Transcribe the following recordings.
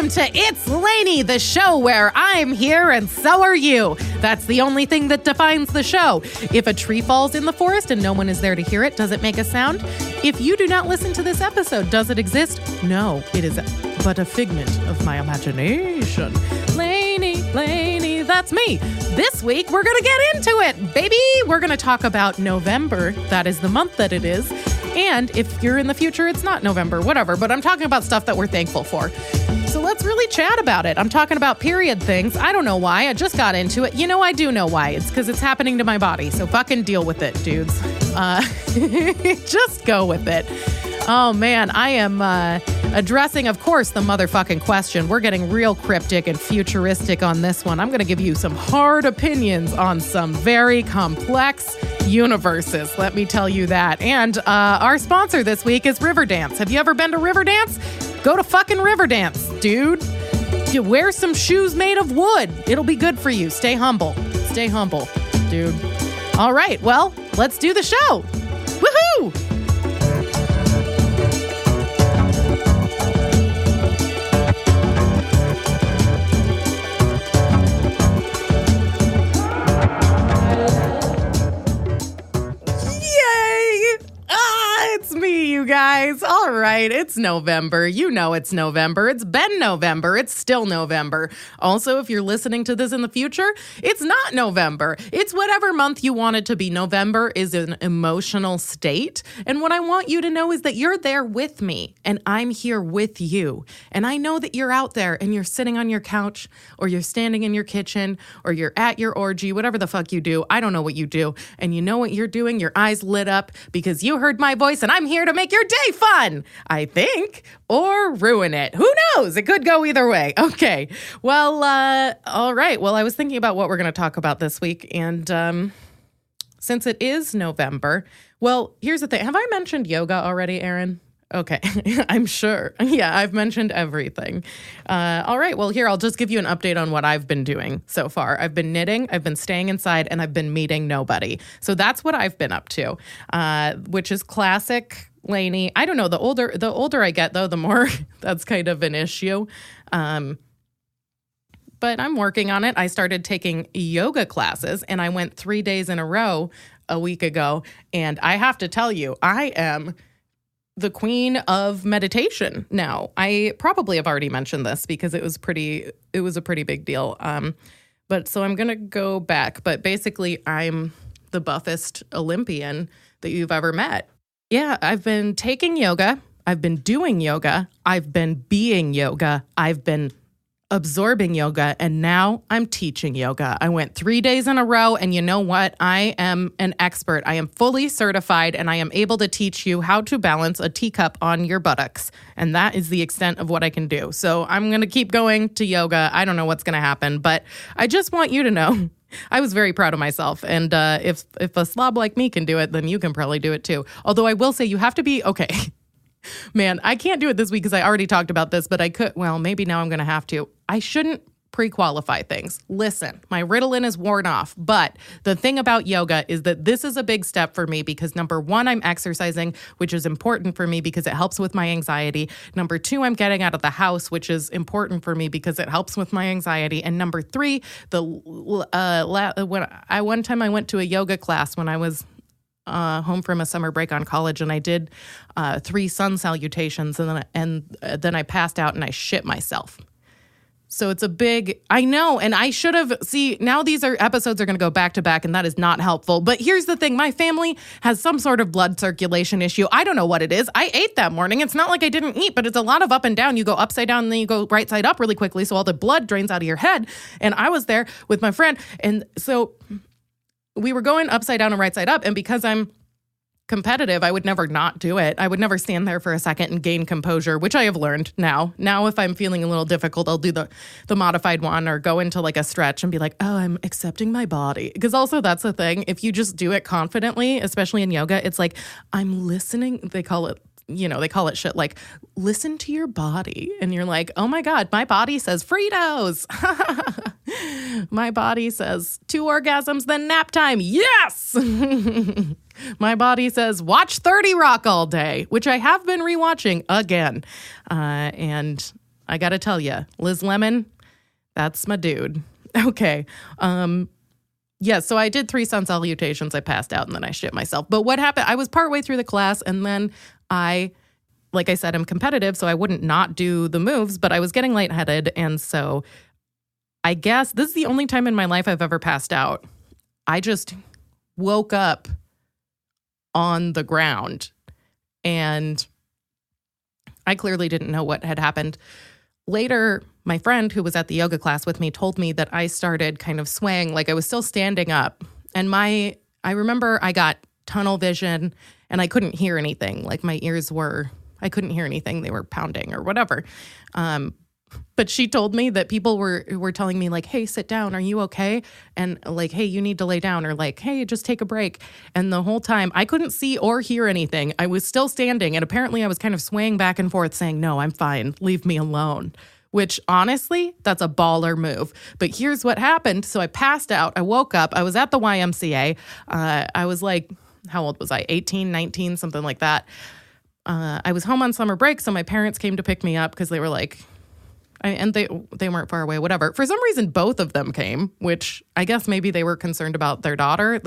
welcome to It's Lainie, the show where I'm here and so are you. That's the only thing that defines the show. If a tree falls in the forest and no one is there to hear it, does it make a sound? If you do not listen to this episode, does it exist? No, it is but a figment of my imagination. Lainie, that's me. This week, we're going to get into it, baby. We're going to talk about November. That is the month that it is. And if you're in the future, it's not November, whatever. But I'm talking about stuff that we're thankful for. So let's really chat about it. I'm talking about period things. I don't know why. I just got into it. You know, I do know why. It's because it's happening to my body. So fucking deal with it, dudes. Just go with it. Oh, man, I am addressing, of course, the motherfucking question. We're getting real cryptic and futuristic on this one. I'm going to give you some hard opinions on some very complex universes. Let me tell you that. And our sponsor this week is Riverdance. Have you ever been to Riverdance? Go to fucking Riverdance, dude. You wear some shoes made of wood. It'll be good for you. Stay humble. Stay humble, dude. All right, well, let's do the show. Woohoo! It's me, you guys. All right, it's November. You know it's November. It's been November. It's still November. Also, if you're listening to this in the future, it's not November. It's whatever month you want it to be. November is an emotional state. And what I want you to know is that you're there with me, and I'm here with you. And I know that you're out there, and you're sitting on your couch, or you're standing in your kitchen, or you're at your orgy, whatever the fuck you do. I don't know what you do. And you know what you're doing? Your eyes lit up because you heard my voice, and I'm here to make your day fun, I think, or ruin it. Who knows? It could go either way. Okay. Well, all right. Well, I was thinking about what we're going to talk about this week. And since it is November, well, here's the thing. Have I mentioned yoga already, Aaron? Okay. I'm sure. Yeah, I've mentioned everything. All right. Well, here, I'll just give you an update on what I've been doing so far. I've been knitting, I've been staying inside, and I've been meeting nobody. So that's what I've been up to, which is classic Lainie. I don't know. The older I get, though, the more that's kind of an issue. But I'm working on it. I started taking yoga classes, and I went 3 days in a row a week ago. And I have to tell you, I am the queen of meditation now. I probably have already mentioned this because it was a pretty big deal. But so I'm going to go back. But basically, I'm the buffest Olympian that you've ever met. Yeah, I've been taking yoga. I've been doing yoga. I've been being yoga. I've been absorbing yoga, and now I'm teaching yoga. I went 3 days in a row, and you know what? I am an expert. I am fully certified, and I am able to teach you how to balance a teacup on your buttocks, and that is the extent of what I can do. So I'm going to keep going to yoga. I don't know what's going to happen, but I just want you to know I was very proud of myself, and if a slob like me can do it, then you can probably do it too. Although I will say you have to be, okay, man, I can't do it this week because I already talked about this, but I could, well, maybe now I'm going to have to. I shouldn't pre-qualify things. Listen, my Ritalin is worn off, but the thing about yoga is that this is a big step for me because number one, I'm exercising, which is important for me because it helps with my anxiety. Number two, I'm getting out of the house, which is important for me because it helps with my anxiety. And number three, one time I went to a yoga class when I was home from a summer break on college, and I did 3 sun salutations, and then I passed out and I shit myself. So it's a big, I know, and I should have, now these episodes are going to go back to back, and that is not helpful. But here's the thing, my family has some sort of blood circulation issue. I don't know what it is. I ate that morning. It's not like I didn't eat, but it's a lot of up and down. You go upside down, and then you go right side up really quickly, so all the blood drains out of your head. And I was there with my friend, and so we were going upside down and right side up, and because I'm competitive, I would never not do it. I would never stand there for a second and gain composure, which I have learned now. Now, if I'm feeling a little difficult, I'll do the modified one or go into like a stretch and be like, oh, I'm accepting my body. Because also that's the thing. If you just do it confidently, especially in yoga, it's like, I'm listening. They call it shit like, listen to your body. And you're like, oh my God, my body says Fritos. My body says 2 orgasms, then nap time. Yes. My body says watch 30 Rock all day, which I have been rewatching again. And I got to tell you, Liz Lemon, that's my dude. Okay. Yeah, so I did 3 sun salutations. I passed out and then I shit myself. But what happened, I was partway through the class and then like I said, I'm competitive, so I wouldn't not do the moves, but I was getting lightheaded. And so I guess this is the only time in my life I've ever passed out. I just woke up on the ground and I clearly didn't know what had happened. Later, my friend who was at the yoga class with me told me that I started kind of swaying, like I was still standing up. And I remember I got tunnel vision and I couldn't hear anything. Like my ears I couldn't hear anything. They were pounding or whatever. But she told me that people were telling me like, hey, sit down. Are you okay? And like, hey, you need to lay down, or like, hey, just take a break. And the whole time I couldn't see or hear anything. I was still standing. And apparently I was kind of swaying back and forth saying, no, I'm fine. Leave me alone. Which honestly, that's a baller move. But here's what happened. So I passed out. I woke up. I was at the YMCA. I was like, how old was I? 18, 19, something like that. I was home on summer break. So my parents came to pick me up because they were like, and they weren't far away, whatever. For some reason, both of them came, which I guess maybe they were concerned about their daughter.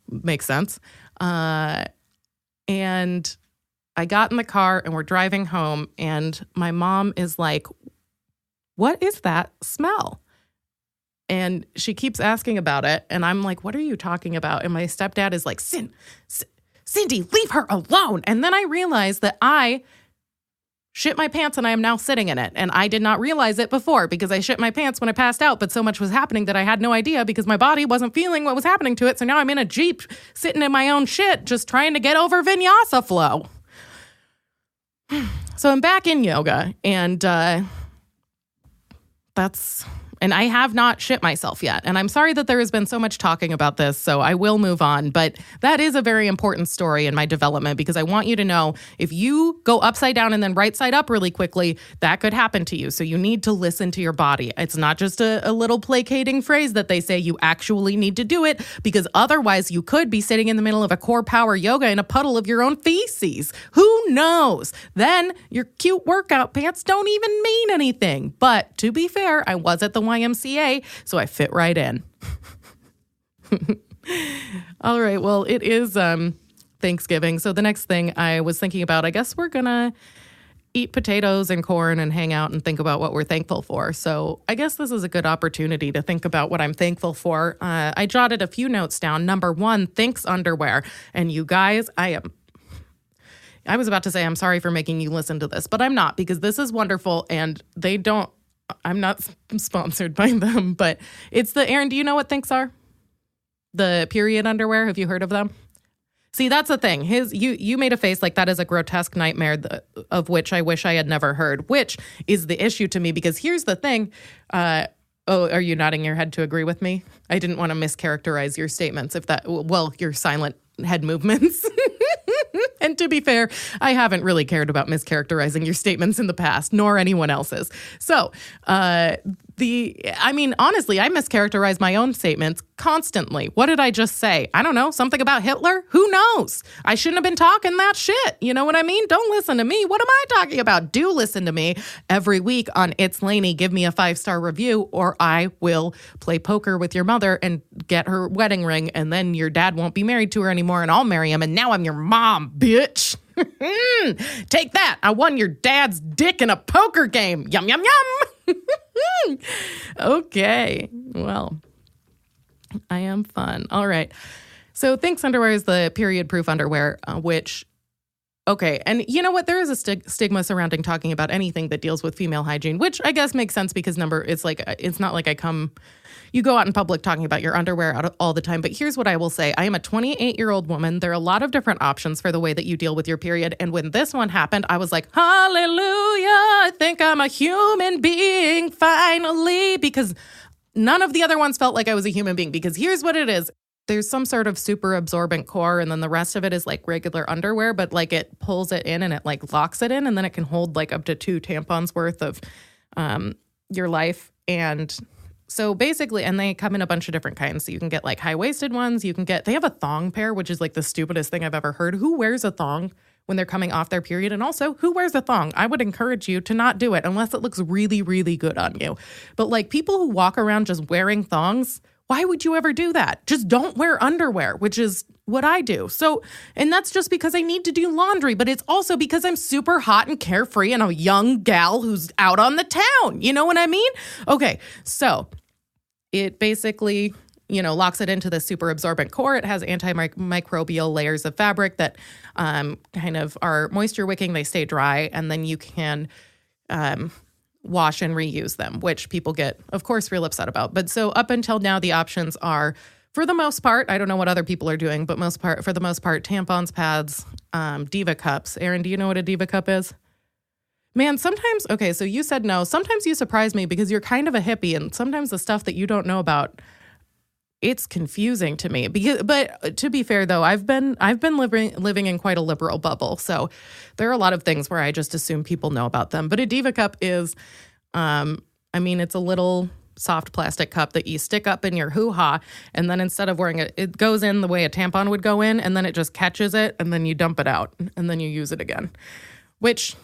Makes sense. And I got in the car and we're driving home and my mom is like, what is that smell? And she keeps asking about it. And I'm like, what are you talking about? And my stepdad is like, Cindy, leave her alone. And then I realized that I shit my pants and I am now sitting in it. And I did not realize it before because I shit my pants when I passed out, but so much was happening that I had no idea because my body wasn't feeling what was happening to it. So now I'm in a Jeep sitting in my own shit, just trying to get over vinyasa flow. So I'm back in yoga and and I have not shit myself yet. And I'm sorry that there has been so much talking about this, so I will move on. But that is a very important story in my development because I want you to know if you go upside down and then right side up really quickly, that could happen to you. So you need to listen to your body. It's not just a little placating phrase that they say. You actually need to do it because otherwise you could be sitting in the middle of a core power yoga in a puddle of your own feces. Who knows? Then your cute workout pants don't even mean anything. But to be fair, I was at the YMCA, so I fit right in. All right, well, it is Thanksgiving. So the next thing I was thinking about, I guess we're going to eat potatoes and corn and hang out and think about what we're thankful for. So I guess this is a good opportunity to think about what I'm thankful for. I jotted a few notes down. Number 1, thanks underwear. And you guys, I was about to say I'm sorry for making you listen to this, but I'm not because this is wonderful and I'm not sponsored by them, but it's Aaron, do you know what thinks are? The period underwear. Have you heard of them? See, that's the thing. You made a face like that is a grotesque nightmare of which I wish I had never heard, which is the issue to me because here's the thing. Oh, are you nodding your head to agree with me? I didn't want to mischaracterize your statements your silent head movements. And to be fair, I haven't really cared about mischaracterizing your statements in the past, nor anyone else's. So, honestly, I mischaracterize my own statements constantly. What did I just say? I don't know. Something about Hitler? Who knows? I shouldn't have been talking that shit. You know what I mean? Don't listen to me. What am I talking about? Do listen to me every week on It's Lainie. Give me a 5-star review or I will play poker with your mother and get her wedding ring. And then your dad won't be married to her anymore and I'll marry him. And now I'm your mom, bitch. Take that. I won your dad's dick in a poker game. Yum, yum, yum. Okay. Well, I am fun. All right. So Thinks underwear is the period-proof underwear, which, okay. And you know what? There is a stigma surrounding talking about anything that deals with female hygiene, which I guess makes sense because it's not like you go out in public talking about your underwear all the time. But here's what I will say. I am a 28-year-old woman. There are a lot of different options for the way that you deal with your period. And when this one happened, I was like, hallelujah, I think I'm a human being finally, because none of the other ones felt like I was a human being. Because here's what it is. There's some sort of super absorbent core, and then the rest of it is like regular underwear, but like it pulls it in and it like locks it in, and then it can hold like up to 2 tampons worth of your life. And so basically, and they come in a bunch of different kinds. So you can get like high-waisted ones. They have a thong pair, which is like the stupidest thing I've ever heard. Who wears a thong when they're coming off their period. And also, who wears a thong? I would encourage you to not do it unless it looks really, really good on you. But like people who walk around just wearing thongs, why would you ever do that? Just don't wear underwear, which is what I do. So, and that's just because I need to do laundry, but it's also because I'm super hot and carefree and a young gal who's out on the town. You know what I mean? Okay, so it basically, locks it into the super absorbent core. It has antimicrobial layers of fabric that kind of are moisture wicking. They stay dry, and then you can wash and reuse them, which people get, of course, real upset about. But so up until now, the options are, for the most part, I don't know what other people are doing, but for the most part, tampons, pads, Diva cups. Erin, do you know what a Diva cup is? Man, sometimes, okay, so you said no. Sometimes you surprise me because you're kind of a hippie, and sometimes the stuff that you don't know about, it's confusing to me. But to be fair, though, I've been living in quite a liberal bubble, so there are a lot of things where I just assume people know about them. But a Diva cup is, it's a little soft plastic cup that you stick up in your hoo-ha, and then instead of wearing it, it goes in the way a tampon would go in, and then it just catches it, and then you dump it out, and then you use it again, which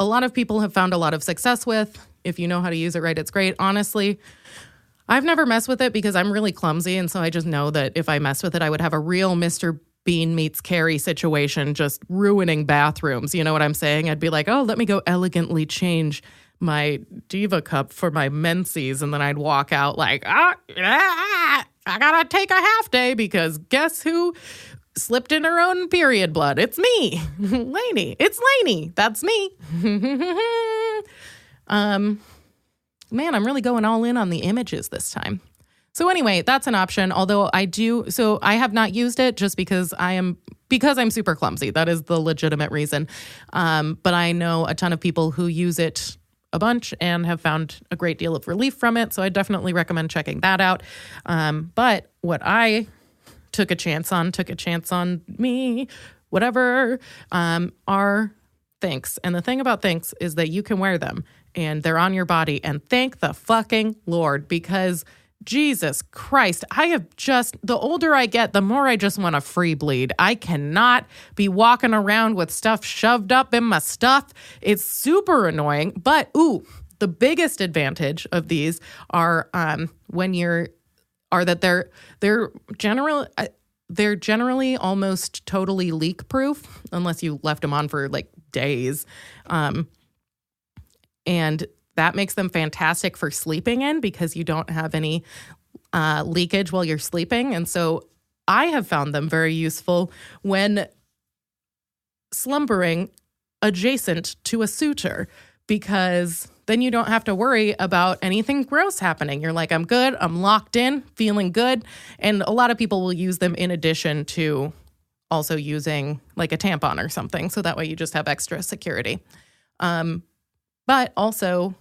a lot of people have found a lot of success with. If you know how to use it right, it's great. Honestly, I've never messed with it because I'm really clumsy, and so I just know that if I mess with it, I would have a real Mr. Bean meets Carrie situation, just ruining bathrooms. You know what I'm saying? I'd be like, oh, let me go elegantly change my Diva cup for my menses, and then I'd walk out like, I gotta take a half day because guess who slipped in her own period blood? It's me, Lainie. It's Lainie. That's me. Man, I'm really going all in on the images this time. So anyway, that's an option. Although I have not used it just because I'm super clumsy. That is the legitimate reason. But I know a ton of people who use it a bunch and have found a great deal of relief from it. So I definitely recommend checking that out. But what I took a chance on me, whatever, are Thinks. And the thing about Thinks is that you can wear them and they're on your body, and thank the fucking Lord, because Jesus Christ, the older I get, the more I just want to free bleed. I cannot be walking around with stuff shoved up in my stuff. It's super annoying. But, the biggest advantage of these are that they're generally almost totally leak proof unless you left them on for like days. And that makes them fantastic for sleeping in because you don't have any leakage while you're sleeping. And so I have found them very useful when slumbering adjacent to a suitor, because then you don't have to worry about anything gross happening. You're like, I'm good, I'm locked in, feeling good. And a lot of people will use them in addition to also using like a tampon or something. So that way you just have extra security. But also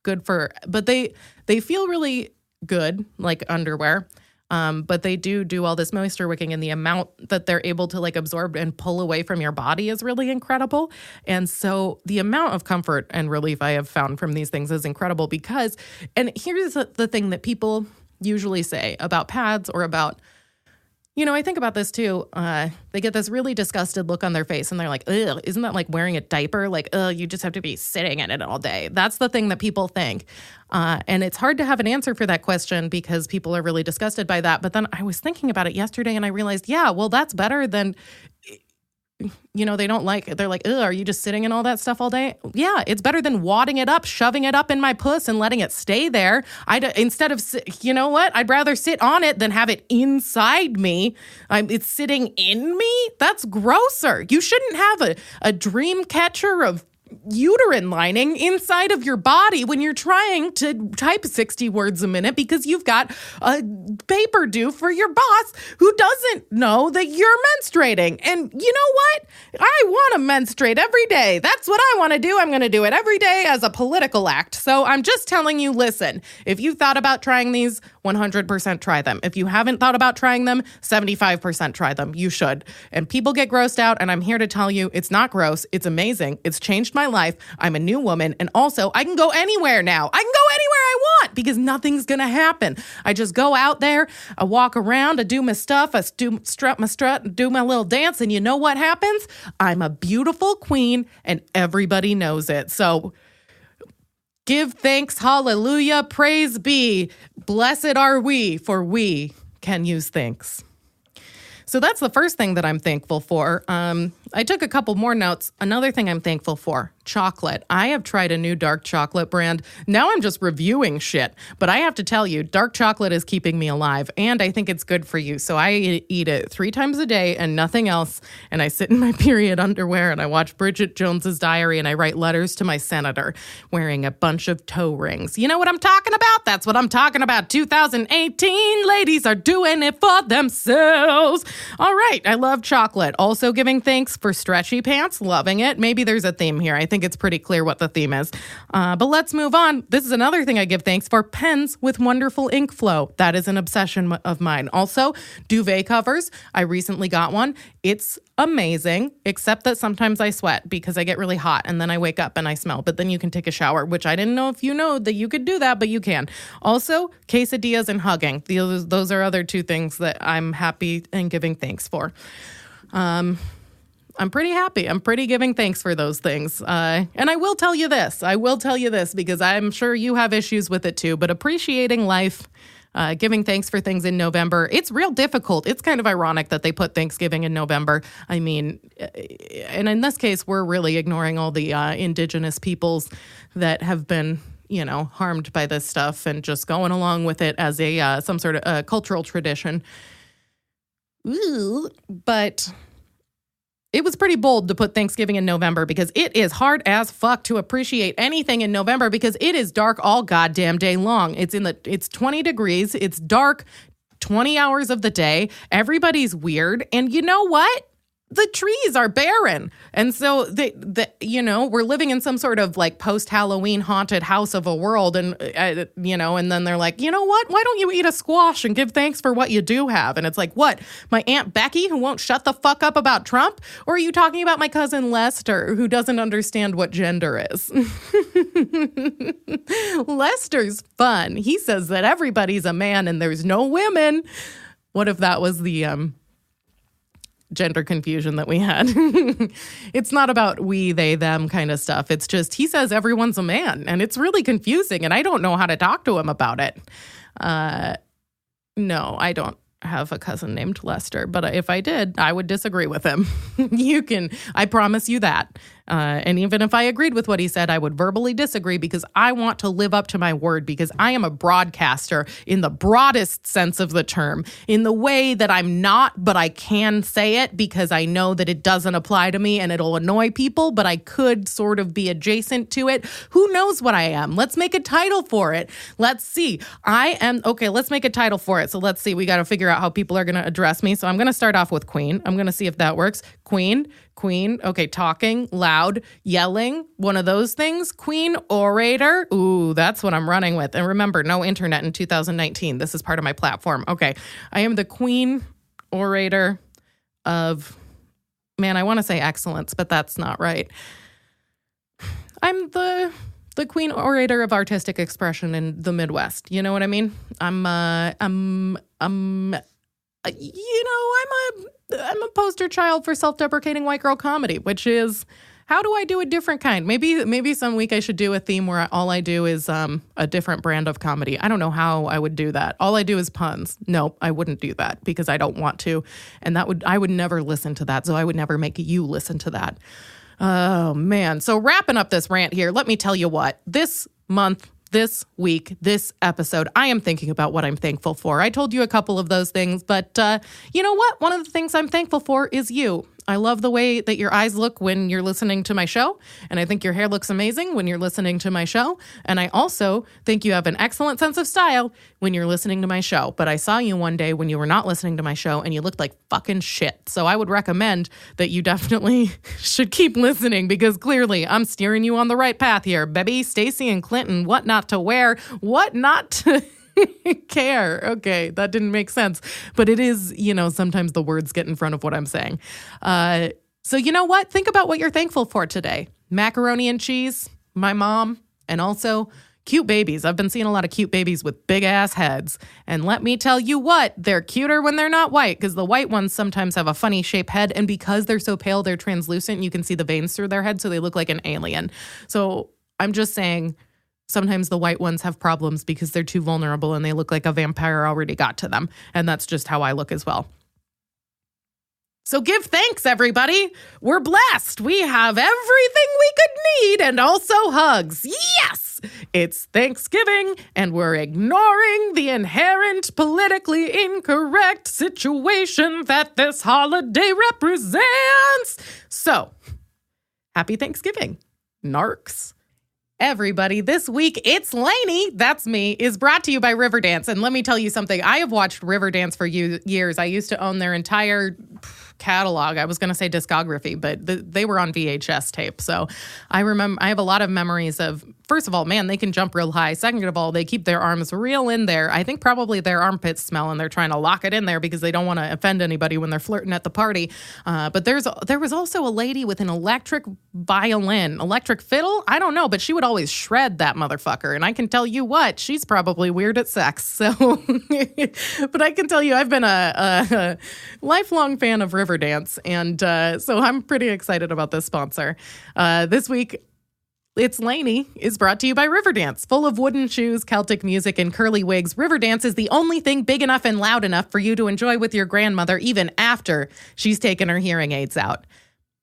good but they feel really good like underwear. But they do all this moisture wicking, and the amount that they're able to like absorb and pull away from your body is really incredible. And so the amount of comfort and relief I have found from these things is incredible because, and here's the thing that people usually say about pads or about, I think about this too. They get this really disgusted look on their face and they're like, ugh, isn't that like wearing a diaper? Like, ugh, you just have to be sitting in it all day. That's the thing that people think. And it's hard to have an answer for that question because people are really disgusted by that. But then I was thinking about it yesterday and I realized, yeah, well, that's better than, they don't like it. They're like, ugh, are you just sitting in all that stuff all day? Yeah, it's better than wadding it up, shoving it up in my puss and letting it stay there. Instead of, you know what? I'd rather sit on it than have it inside me. It's sitting in me? That's grosser. You shouldn't have a dream catcher of uterine lining inside of your body when you're trying to type 60 words a minute because you've got a paper due for your boss who doesn't know that you're menstruating. And you know what? I want to menstruate every day. That's what I want to do. I'm going to do it every day as a political act. So I'm just telling you, listen, if you thought about trying these, 100% try them. If you haven't thought about trying them, 75% try them. You should. And people get grossed out, and I'm here to tell you it's not gross. It's amazing. It's changed my life. I'm a new woman. And also, I can go anywhere now. I can go anywhere I want because nothing's going to happen. I just go out there, I walk around, I do my stuff, I strut my strut, do my little dance. And you know what happens? I'm a beautiful queen and everybody knows it. So give thanks, hallelujah, praise be. Blessed are we, for we can use thanks. So that's the first thing that I'm thankful for. I took a couple more notes. Another thing I'm thankful for, chocolate. I have tried a new dark chocolate brand. Now I'm just reviewing shit. But I have to tell you, dark chocolate is keeping me alive, and I think it's good for you. So I eat it 3 times a day and nothing else. And I sit in my period underwear and I watch Bridget Jones's Diary and I write letters to my senator wearing a bunch of toe rings. You know what I'm talking about? That's what I'm talking about. 2018, ladies are doing it for themselves. All right. I love chocolate. Also giving thanks for stretchy pants. Loving it. Maybe there's a theme here. I think it's pretty clear what the theme is. But let's move on. This is another thing I give thanks for. Pens with wonderful ink flow. That is an obsession of mine. Also, duvet covers. I recently got one. It's amazing, except that sometimes I sweat because I get really hot and then I wake up and I smell. But then you can take a shower, which I didn't know if you know that you could do that, but you can. Also, quesadillas and hugging. Those are other 2 things that I'm happy and giving thanks for. I'm pretty happy. I'm pretty giving thanks for those things. And I will tell you this. Because I'm sure you have issues with it too. But appreciating life, giving thanks for things in November, it's real difficult. It's kind of ironic that they put Thanksgiving in November. I mean, and in this case, we're really ignoring all the indigenous peoples that have been, harmed by this stuff and just going along with it as a some sort of cultural tradition. Ooh, but it was pretty bold to put Thanksgiving in November because it is hard as fuck to appreciate anything in November because it is dark all goddamn day long. It's 20 degrees. It's dark 20 hours of the day. Everybody's weird. And you know what? The trees are barren. And so, we're living in some sort of like post-Halloween haunted house of a world. And, and then they're like, you know what? Why don't you eat a squash and give thanks for what you do have? And it's like, what? My Aunt Becky who won't shut the fuck up about Trump? Or are you talking about my cousin Lester who doesn't understand what gender is? Lester's fun. He says that everybody's a man and there's no women. What if that was the gender confusion that we had? It's not about we, they, them kind of stuff. It's just he says everyone's a man, and it's really confusing, and I don't know how to talk to him about it. No, I don't have a cousin named Lester, but if I did, I would disagree with him. I promise you that. And even if I agreed with what he said, I would verbally disagree because I want to live up to my word because I am a broadcaster in the broadest sense of the term, in the way that I'm not, but I can say it because I know that it doesn't apply to me and it'll annoy people, but I could sort of be adjacent to it. Who knows what I am? Let's make a title for it. Let's see. Let's make a title for it. So let's see. We got to figure out how people are going to address me. So I'm going to start off with Queen. I'm going to see if that works. Queen. Okay, talking, loud, yelling, one of those things. Queen orator. Ooh, that's what I'm running with. And remember, no internet in 2019. This is part of my platform. Okay, I am the queen orator of, I want to say excellence, but that's not right. I'm the queen orator of artistic expression in the Midwest. You know what I mean? I'm a poster child for self-deprecating white girl comedy, which is, how do I do a different kind? Maybe some week I should do a theme where all I do is a different brand of comedy. I don't know how I would do that. All I do is puns. No, I wouldn't do that because I don't want to. And I would never listen to that. So I would never make you listen to that. Oh, man. So wrapping up this rant here, let me tell you what. This month, this week, this episode, I am thinking about what I'm thankful for. I told you a couple of those things, but you know what? One of the things I'm thankful for is you. I love the way that your eyes look when you're listening to my show, and I think your hair looks amazing when you're listening to my show, and I also think you have an excellent sense of style when you're listening to my show. But I saw you one day when you were not listening to my show, and you looked like fucking shit. So I would recommend that you definitely should keep listening because clearly I'm steering you on the right path here, baby. Stacey and Clinton, what not to wear, what not to care. Okay, that didn't make sense. But it is, sometimes the words get in front of what I'm saying. So you know what? Think about what you're thankful for today. macaroni and cheese, my mom, and also cute babies. I've been seeing a lot of cute babies with big ass heads. And let me tell you what, they're cuter when they're not white, because the white ones sometimes have a funny shaped head. And because they're so pale, they're translucent. You can see the veins through their head, so they look like an alien. So I'm just saying, sometimes the white ones have problems because they're too vulnerable and they look like a vampire already got to them. And that's just how I look as well. So give thanks, everybody. We're blessed. We have everything we could need and also hugs. Yes! It's Thanksgiving, and we're ignoring the inherent politically incorrect situation that this holiday represents. So, happy Thanksgiving, narcs. Everybody, this week, It's Lainie, that's me, is brought to you by Riverdance. And let me tell you something. I have watched Riverdance for years. I used to own their entire catalog. I was going to say discography, but they were on VHS tape. So I have a lot of memories of, first of all, man, they can jump real high. Second of all, they keep their arms real in there. I think probably their armpits smell and they're trying to lock it in there because they don't want to offend anybody when they're flirting at the party. But there was also a lady with an electric violin, electric fiddle. I don't know, but she would always shred that motherfucker. And I can tell you what, she's probably weird at sex. So, but I can tell you, I've been a lifelong fan of Riverdance. And so I'm pretty excited about this sponsor. This week, It's Lainie is brought to you by Riverdance. Full of wooden shoes, Celtic music, and curly wigs, Riverdance is the only thing big enough and loud enough for you to enjoy with your grandmother even after she's taken her hearing aids out.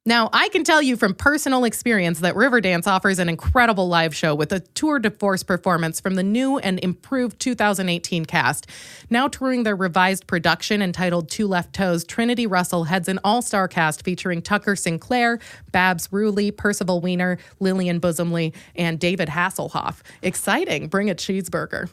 Now, I can tell you from personal experience that Riverdance offers an incredible live show with a tour de force performance from the new and improved 2018 cast. Now touring their revised production entitled Two Left Toes, Trinity Russell heads an all-star cast featuring Tucker Sinclair, Babs Ruley, Percival Weiner, Lillian Bosomley, and David Hasselhoff. Exciting. Bring a cheeseburger.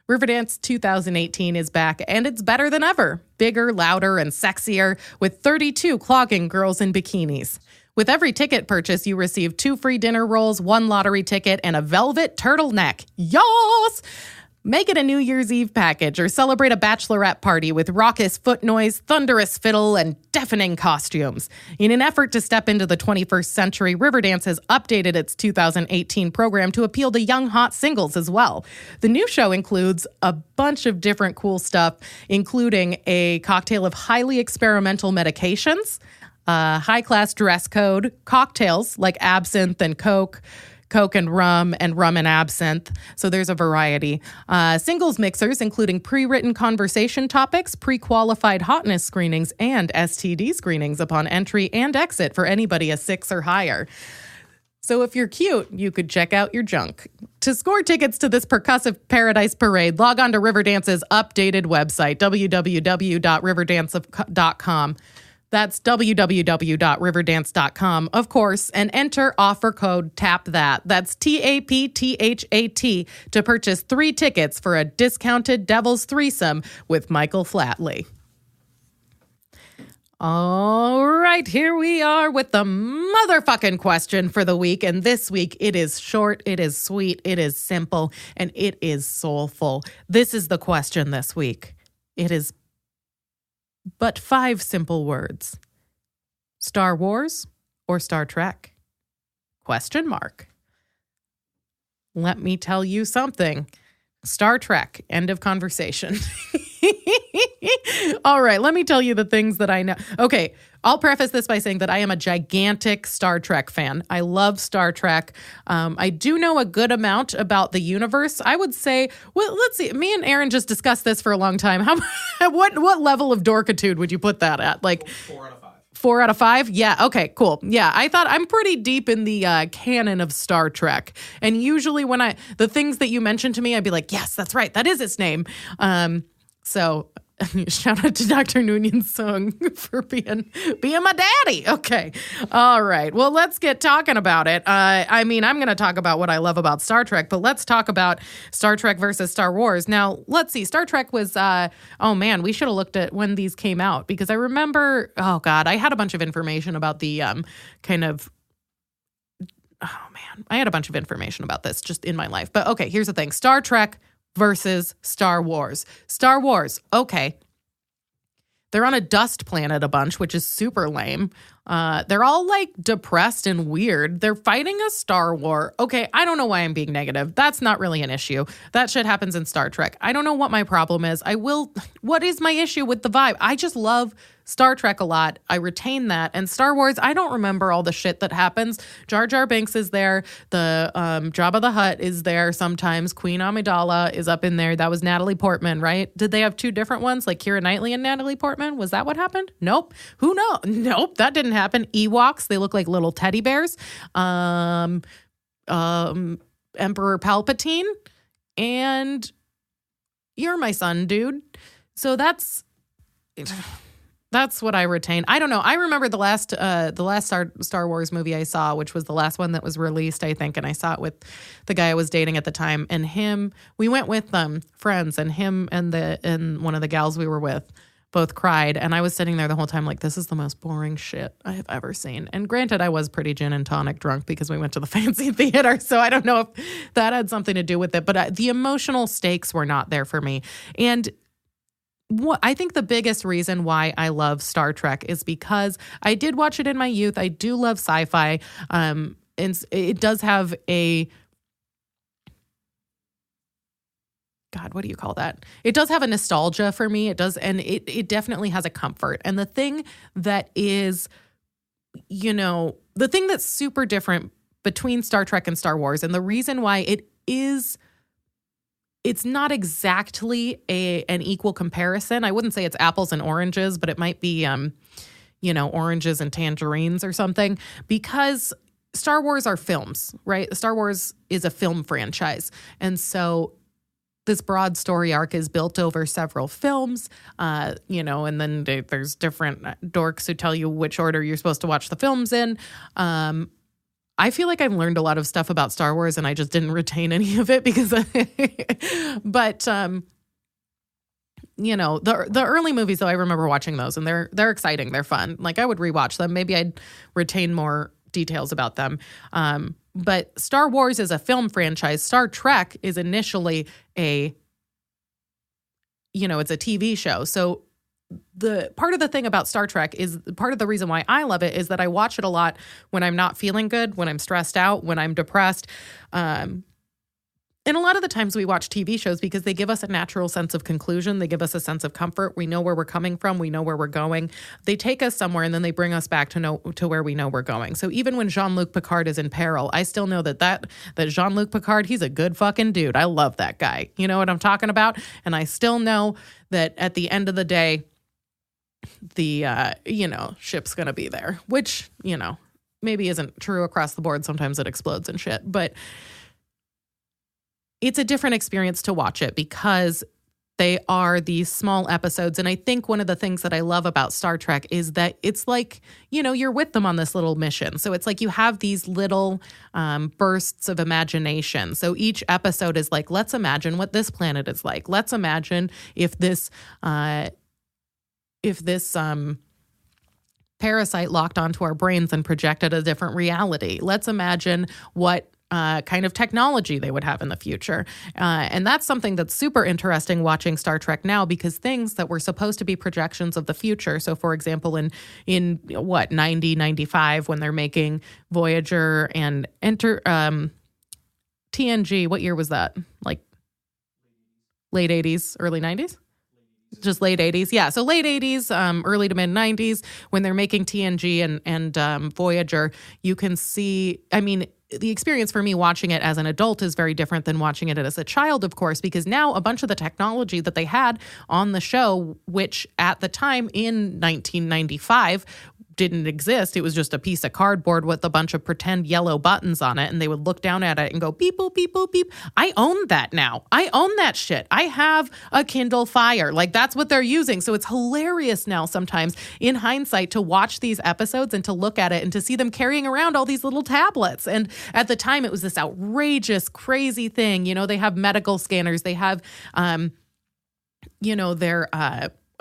Riverdance 2018 is back, and it's better than ever. Bigger, louder, and sexier, with 32 clogging girls in bikinis. With every ticket purchase, you receive 2 free dinner rolls, 1 lottery ticket, and a velvet turtleneck. Yas! Make it a New Year's Eve package or celebrate a bachelorette party with raucous foot noise, thunderous fiddle, and deafening costumes. In an effort to step into the 21st century, Riverdance has updated its 2018 program to appeal to young hot singles as well. The new show includes a bunch of different cool stuff, including a cocktail of highly experimental medications, high-class dress code, cocktails like absinthe and Coke and rum and absinthe. So there's a variety. Singles mixers, including pre-written conversation topics, pre-qualified hotness screenings, and STD screenings upon entry and exit for anybody a 6 or higher. So if you're cute, you could check out your junk. To score tickets to this percussive paradise parade, log on to Riverdance's updated website, www.riverdance.com. That's www.riverdance.com, of course, and enter offer code TAPTHAT. That's TAPTHAT to purchase 3 tickets for a discounted Devil's Threesome with Michael Flatley. All right, here we are with the motherfucking question for the week. And this week, it is short, it is sweet, it is simple, and it is soulful. This is the question this week. It is but 5 simple words. Star Wars or Star Trek? Question mark. Let me tell you something. Star Trek, end of conversation. All right, let me tell you the things that I know. Okay, I'll preface this by saying that I am a gigantic Star Trek fan. I love Star Trek. I do know a good amount about the universe. I would say, well, let's see. Me and Aaron just discussed this for a long time. What level of dorkitude would you put that at? Like 4 out of 5. 4 out of 5? Yeah, okay, cool. Yeah, I thought I'm pretty deep in the canon of Star Trek. And usually when the things that you mentioned to me, I'd be like, yes, that's right. That is its name. So shout out to Dr. Noonien Sung for being my daddy. Okay. All right. Well, let's get talking about it. I'm going to talk about what I love about Star Trek, but let's talk about Star Trek versus Star Wars. Now, let's see. Star Trek was, we should have looked at when these came out because I remember, I had a bunch of information about the I had a bunch of information about this just in my life. But okay, here's the thing. Star Trek versus Star Wars. Star Wars, okay. They're on a dust planet a bunch, which is super lame. They're all like depressed and weird. They're fighting a star war. Okay, I don't know why I'm being negative. That's not really an issue. That shit happens in Star Trek. I don't know what my problem is. What is my issue with the vibe? I just love Star Trek a lot. I retain that. And Star Wars, I don't remember all the shit that happens. Jar Jar Binks is there. The Jabba the Hutt is there sometimes. Queen Amidala is up in there. That was Natalie Portman, right? Did they have two different ones, like Keira Knightley and Natalie Portman? Was that what happened? Nope. Who knows? Nope, that didn't happen. Ewoks, they look like little teddy bears. Emperor Palpatine. And you're my son, dude. So that's what I retain. I don't know. I remember the last Star Wars movie I saw, which was the last one that was released, I think, and I saw it with the guy I was dating at the time. And we went with friends, and him and one of the gals we were with both cried. And I was sitting there the whole time like, this is the most boring shit I have ever seen. And granted, I was pretty gin and tonic drunk because we went to the fancy theater. So I don't know if that had something to do with it. But the emotional stakes were not there for me. And I think the biggest reason why I love Star Trek is because I did watch it in my youth. I do love sci-fi. And it does have God, what do you call that? It does have a nostalgia for me. It does. And it definitely has a comfort. And the thing that is, the thing that's super different between Star Trek and Star Wars, and the reason why it's not exactly an equal comparison. I wouldn't say it's apples and oranges, but it might be, oranges and tangerines or something, because Star Wars are films, right? Star Wars is a film franchise. And so this broad story arc is built over several films, and then there's different dorks who tell you which order you're supposed to watch the films in. I feel like I've learned a lot of stuff about Star Wars and I just didn't retain any of it because, but, the early movies though, I remember watching those and they're exciting. They're fun. Like I would rewatch them. Maybe I'd retain more details about them. But Star Wars is a film franchise. Star Trek is initially it's a TV show. So the part of the thing about Star Trek is part of the reason why I love it is that I watch it a lot when I'm not feeling good, when I'm stressed out, when I'm depressed. And a lot of the times we watch TV shows because they give us a natural sense of conclusion. They give us a sense of comfort. We know where we're coming from. We know where we're going. They take us somewhere and then they bring us back to where we know we're going. So even when Jean-Luc Picard is in peril, I still know that Jean-Luc Picard, he's a good fucking dude. I love that guy. You know what I'm talking about? And I still know that at the end of the day, the, ship's going to be there, which, maybe isn't true across the board. Sometimes it explodes and shit, but it's a different experience to watch it because they are these small episodes. And I think one of the things that I love about Star Trek is that it's like, you're with them on this little mission. So it's like you have these little bursts of imagination. So each episode is like, let's imagine what this planet is like. Let's imagine if this parasite locked onto our brains and projected a different reality. Let's imagine what kind of technology they would have in the future. And that's something that's super interesting watching Star Trek now because things that were supposed to be projections of the future. So for example, in 90, 95, when they're making Voyager and TNG, what year was that? Like late 80s, early 90s? Just late 80s. Yeah. So late 80s, early to mid 90s, when they're making TNG and Voyager, you can see, the experience for me watching it as an adult is very different than watching it as a child, of course, because now a bunch of the technology that they had on the show, which at the time in 1995 didn't exist. It was just a piece of cardboard with a bunch of pretend yellow buttons on it. And they would look down at it and go, beep, boop, beep, boop, beep. I own that now. I own that shit. I have a Kindle Fire. Like that's what they're using. So it's hilarious now sometimes in hindsight to watch these episodes and to look at it and to see them carrying around all these little tablets. And at the time it was this outrageous, crazy thing. They have medical scanners. They have, their,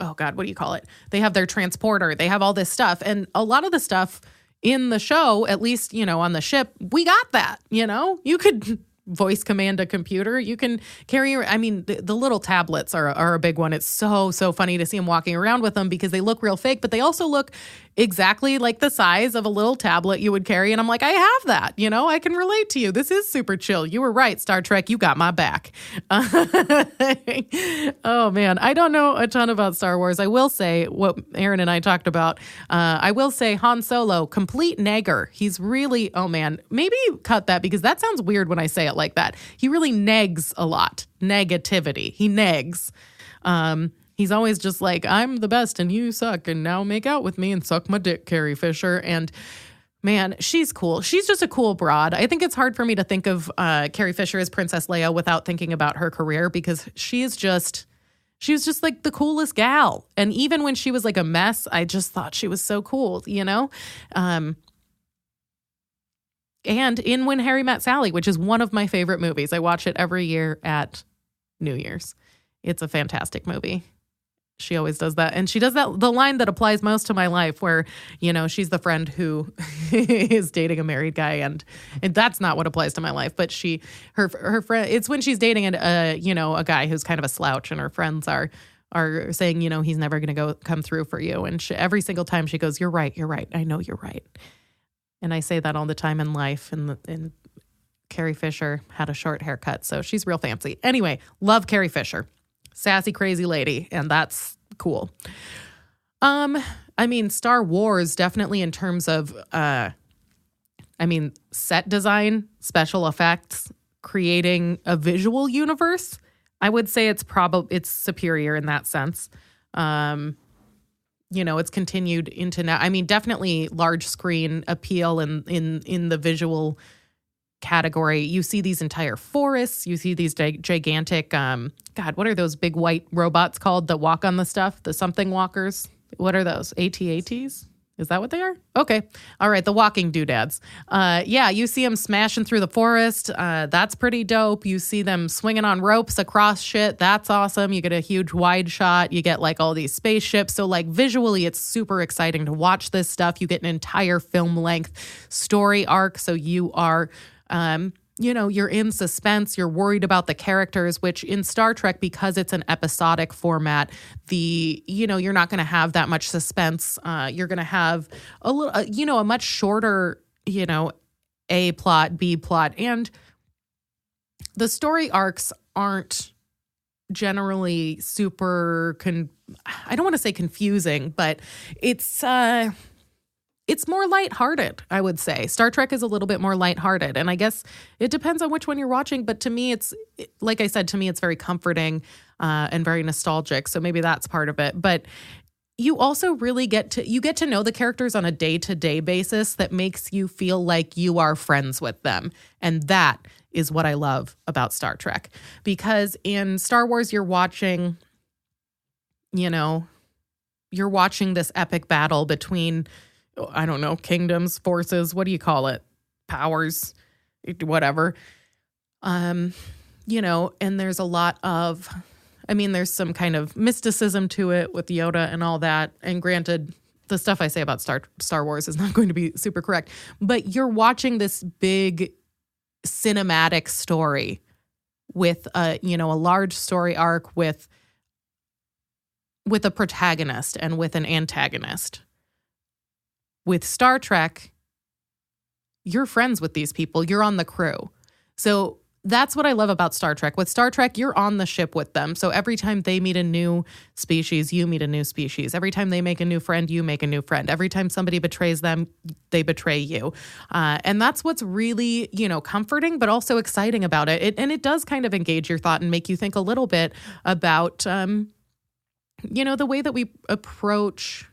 oh God, what do you call it? They have their transporter. They have all this stuff. And a lot of the stuff in the show, at least, on the ship, we got that, you could voice command a computer. You can carry, the little tablets are a big one. It's so funny to see them walking around with them because they look real fake, but they also look exactly like the size of a little tablet you would carry. And I'm like, I have that. I can relate to you. This is super chill. You were right, Star Trek. You got my back. Oh, man. I don't know a ton about Star Wars. I will say what Aaron and I talked about. I will say Han Solo, complete negger. He's really, oh, man, maybe cut that because that sounds weird when I say it like that. He really negs a lot. Negativity. He negs. He's always just like, I'm the best and you suck, and now make out with me and suck my dick, Carrie Fisher. And man, she's cool. She's just a cool broad. I think it's hard for me to think of Carrie Fisher as Princess Leia without thinking about her career because she was just like the coolest gal. And even when she was like a mess, I just thought she was so cool, And in When Harry Met Sally, which is one of my favorite movies. I watch it every year at New Year's. It's a fantastic movie. She always does that. And she does the line that applies most to my life where, she's the friend who is dating a married guy. And that's not what applies to my life. But her friend, it's when she's dating a guy who's kind of a slouch and her friends are saying, he's never going to come through for you. And every single time she goes, you're right. I know you're right. And I say that all the time in life. And Carrie Fisher had a short haircut, so she's real fancy. Anyway, love Carrie Fisher. Sassy, crazy lady, and that's cool. Star Wars, definitely in terms of, set design, special effects, creating a visual universe, I would say it's superior in that sense. It's continued into now. Definitely large screen appeal in the visual category. You see these entire forests. You see these gigantic, what are those big white robots called that walk on the stuff? The something walkers? What are those? AT-ATs? Is that what they are? Okay. All right. The walking doodads. You see them smashing through the forest. That's pretty dope. You see them swinging on ropes across shit. That's awesome. You get a huge wide shot. You get like all these spaceships. So like visually, it's super exciting to watch this stuff. You get an entire film length story arc. So you are you're in suspense, you're worried about the characters, which in Star Trek, because it's an episodic format, you're not going to have that much suspense. You're going to have a much shorter, A plot, B plot. And the story arcs aren't generally super, I don't want to say confusing, but it's more lighthearted, I would say. Star Trek is a little bit more lighthearted. And I guess it depends on which one you're watching. But to me, like I said, to me, it's very comforting and very nostalgic. So maybe that's part of it. But you also really get to know the characters on a day-to-day basis that makes you feel like you are friends with them. And that is what I love about Star Trek. Because in Star Wars, you're watching this epic battle between, I don't know, kingdoms, forces, what do you call it? Powers, whatever. And there's a lot of, there's some kind of mysticism to it with Yoda and all that. And granted, the stuff I say about Star Wars is not going to be super correct, but you're watching this big cinematic story with a large story arc with a protagonist and with an antagonist. With Star Trek, you're friends with these people. You're on the crew. So that's what I love about Star Trek. With Star Trek, you're on the ship with them. So every time they meet a new species, you meet a new species. Every time they make a new friend, you make a new friend. Every time somebody betrays them, they betray you. And that's what's really, comforting, but also exciting about it. And it does kind of engage your thought and make you think a little bit about, the way that we approach.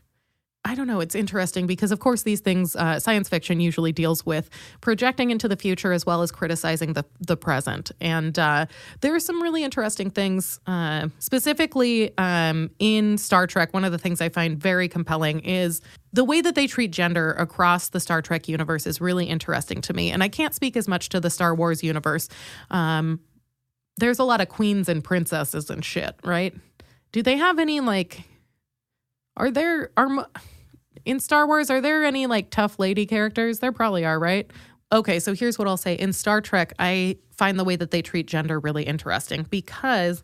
I don't know. It's interesting because, of course, these things, science fiction usually deals with projecting into the future as well as criticizing the present. And there are some really interesting things, specifically in Star Trek. One of the things I find very compelling is the way that they treat gender across the Star Trek universe is really interesting to me. And I can't speak as much to the Star Wars universe. There's a lot of queens and princesses and shit, right? Do they have any, in Star Wars, are there any tough lady characters? There probably are, right? Okay, so here's what I'll say. In Star Trek, I find the way that they treat gender really interesting because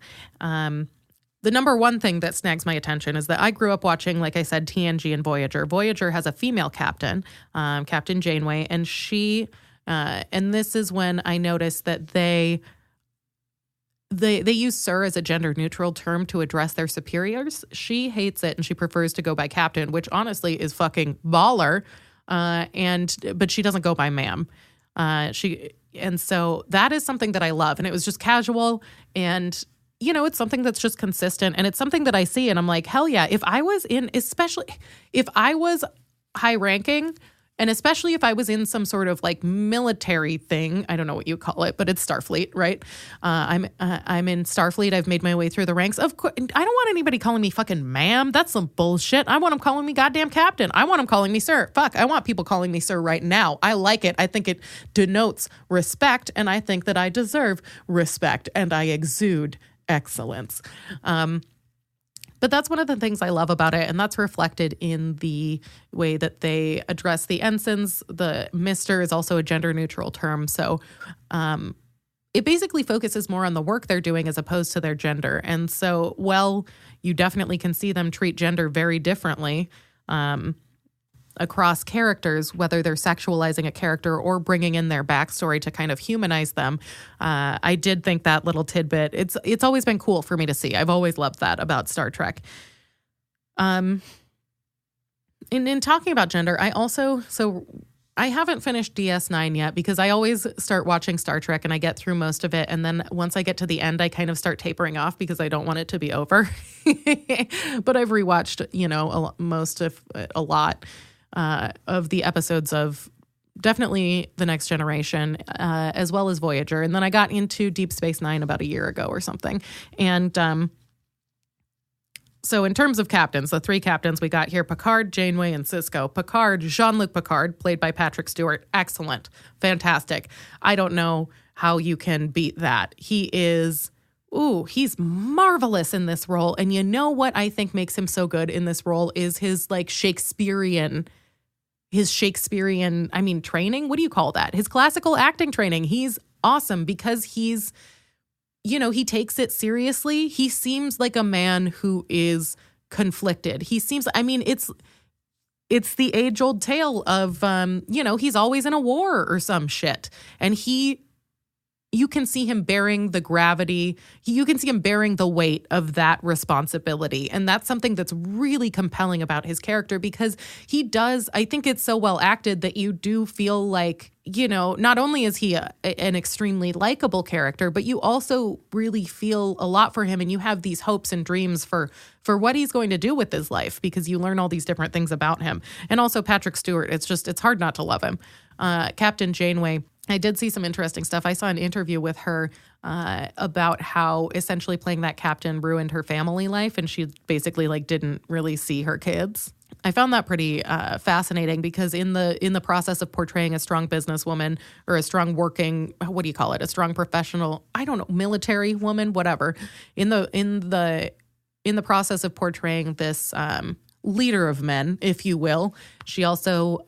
the number one thing that snags my attention is that I grew up watching, like I said, TNG and Voyager. Voyager has a female captain, Captain Janeway, and and this is when I noticed that they use sir as a gender neutral term to address their superiors. She hates it and she prefers to go by captain, which honestly is fucking baller. But she doesn't go by ma'am. And so that is something that I love. And it was just casual, and it's something that's just consistent, and it's something that I see and I'm like, hell yeah, especially if I was high ranking, and especially if I was in some sort of like military thing, I don't know what you call it, but it's Starfleet, right? I'm in Starfleet. I've made my way through the ranks. Of course, I don't want anybody calling me fucking ma'am. That's some bullshit. I want them calling me goddamn captain. I want them calling me sir. Fuck, I want people calling me sir right now. I like it. I think it denotes respect, and I think that I deserve respect, and I exude excellence. But that's one of the things I love about it, and that's reflected in the way that they address the ensigns. The Mr. is also a gender-neutral term, so it basically focuses more on the work they're doing as opposed to their gender. And so, you definitely can see them treat gender very differently across characters, whether they're sexualizing a character or bringing in their backstory to kind of humanize them. I did think that little tidbit, it's always been cool for me to see. I've always loved that about Star Trek. In talking about gender, I haven't finished DS9 yet because I always start watching Star Trek and I get through most of it. And then once I get to the end, I kind of start tapering off because I don't want it to be over. But I've rewatched, a lot of the episodes of definitely The Next Generation, as well as Voyager. And then I got into Deep Space Nine about a year ago or something. And so in terms of captains, the three captains we got here, Picard, Janeway, and Sisko. Picard, Jean-Luc Picard, played by Patrick Stewart. Excellent. Fantastic. I don't know how you can beat that. He's marvelous in this role. And you know what I think makes him so good in this role is his Shakespearean, training. What do you call that? His classical acting training. He's awesome because he takes it seriously. He seems like a man who is conflicted. It's the age-old tale of, he's always in a war or some shit. And you can see him bearing the gravity. You can see him bearing the weight of that responsibility. And that's something that's really compelling about his character because I think it's so well acted that you do feel like, not only is he an extremely likable character, but you also really feel a lot for him and you have these hopes and dreams for what he's going to do with his life because you learn all these different things about him. And also Patrick Stewart, it's hard not to love him. Captain Janeway, I did see some interesting stuff. I saw an interview with her about how essentially playing that captain ruined her family life, and she basically didn't really see her kids. I found that pretty fascinating because in the process of portraying a strong businesswoman or a strong working, what do you call it, a strong professional, I don't know, military woman, whatever. In the process of portraying this leader of men, if you will, she also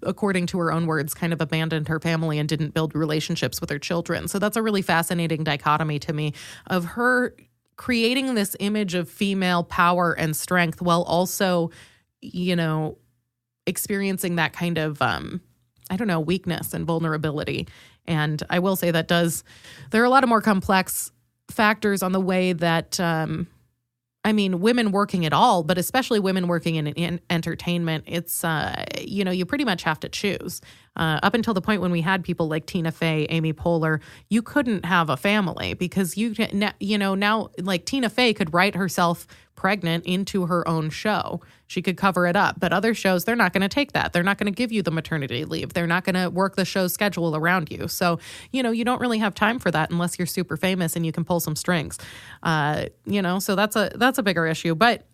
according to her own words, kind of abandoned her family and didn't build relationships with her children. So that's a really fascinating dichotomy to me of her creating this image of female power and strength while also, experiencing that kind of, weakness and vulnerability. And I will say there are a lot of more complex factors on the way that, women working at all, but especially women working in entertainment, it's, you pretty much have to choose. Up until the point when we had people like Tina Fey, Amy Poehler, you couldn't have a family because now like Tina Fey could write herself pregnant into her own show. She could cover it up. But other shows, they're not going to take that. They're not going to give you the maternity leave. They're not going to work the show's schedule around you. So, you don't really have time for that unless you're super famous and you can pull some strings. So that's a bigger issue. But